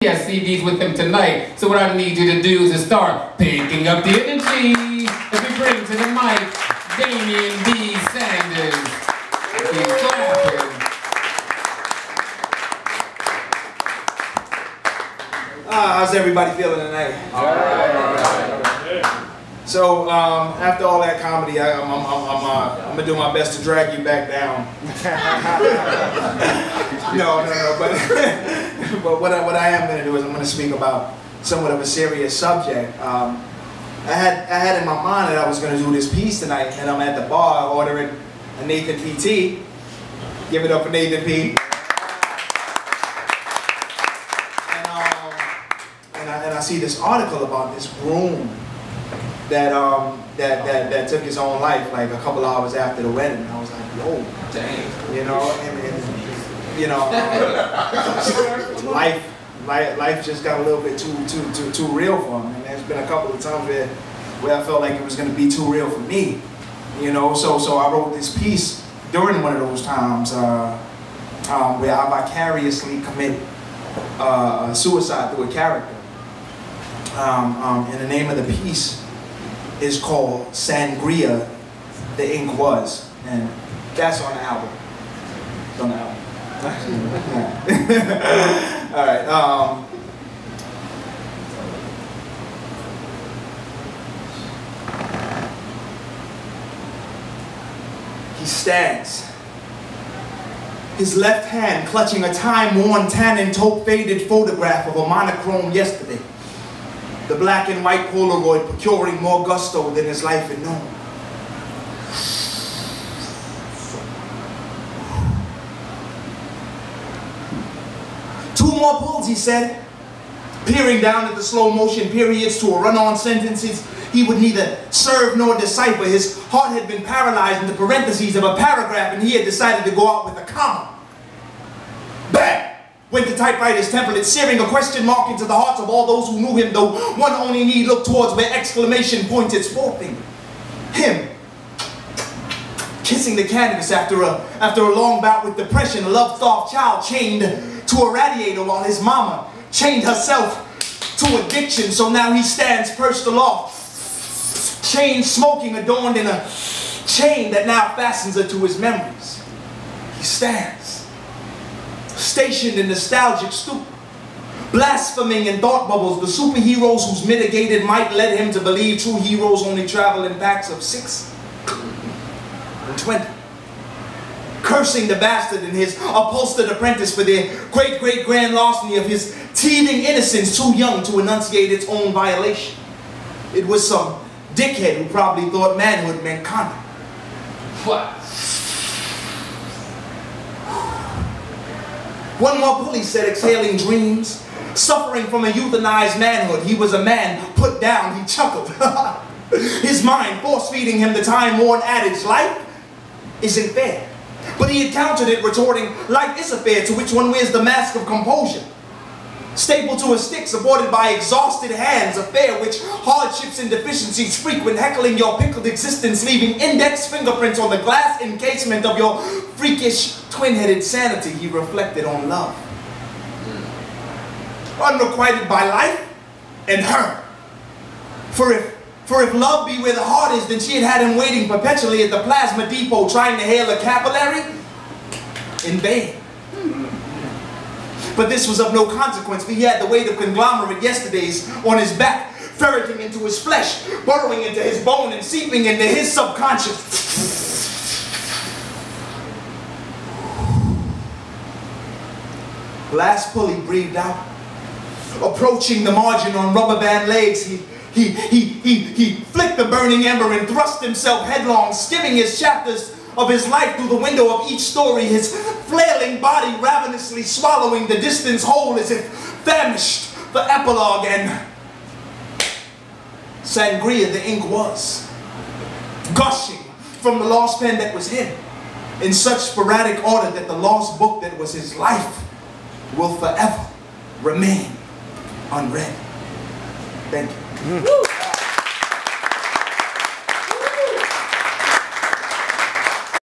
has CDs with him tonight, so what I need you to do is to start picking up the energy as we bring to the mic Damion D. Sanders. Keep clapping. How's everybody feeling tonight? All right. So after all that comedy, I'm gonna do my best to drag you back down. No, but what I am gonna do is I'm gonna speak about somewhat of a serious subject. I had in my mind that I was gonna do this piece tonight, and I'm at the bar ordering a Nathan PT. Give it up for Nathan P. And I see this article about this groom that took his own life like a couple hours after the wedding. I was like, whoa, dang, you know, and you know, life just got a little bit too real for him. And there's been a couple of times where I felt like it was going to be too real for me, you know. So I wrote this piece during one of those times where I vicariously commit suicide through a character. And the name of the piece is called Sangria, the Ink Was, and that's on the album. It's on the album. All right. He stands, his left hand clutching a time-worn tan and taupe faded photograph of a monochrome yesterday. The black and white Polaroid procuring more gusto than his life had known. Two more pulls, he said, peering down at the slow motion periods to a run-on sentences he would neither serve nor decipher. His heart had been paralyzed in the parentheses of a paragraph, and he had decided to go out with a comma. Bam! Went the typewriter's template, searing a question mark into the hearts of all those who knew him, though one only need look towards where exclamation points its forefinger. Him, kissing the canvas after a long bout with depression, a love-starved child chained to a radiator while his mama chained herself to addiction. So now he stands perched aloft, chain smoking, adorned in a chain that now fastens her to his memories. He stands, stationed in nostalgic stupor, blaspheming in thought bubbles the superheroes whose mitigated might led him to believe true heroes only travel in packs of 6 and 20. Cursing the bastard and his upholstered apprentice for their great-great-grand larceny of his teething innocence, too young to enunciate its own violation. It was some dickhead who probably thought manhood meant conduct. What? One more pull, he said, exhaling dreams, suffering from a euthanized manhood. He was a man put down, he chuckled. His mind force-feeding him the time-worn adage, life isn't fair. But he had countered it, retorting, life is a fair to which one wears the mask of composure. Stapled to a stick, supported by exhausted hands, a fare which hardships and deficiencies frequent, heckling your pickled existence, leaving index fingerprints on the glass encasement of your freakish, twin-headed sanity. He reflected on love. Unrequited by life and her. For if love be where the heart is, then she had him waiting perpetually at the plasma depot, trying to hail a capillary in vain. But this was of no consequence, for he had the weight of conglomerate yesterdays on his back, ferreting into his flesh, burrowing into his bone and seeping into his subconscious. Last pull, he breathed out. Approaching the margin on rubber band legs, he flicked the burning ember and thrust himself headlong, skimming his chapters of his life through the window of each story, his flailing body ravenously swallowing the distance whole as if famished for epilogue. And Sangria, the ink was, gushing from the lost pen that was him, in such sporadic order that the lost book that was his life will forever remain unread. Thank you.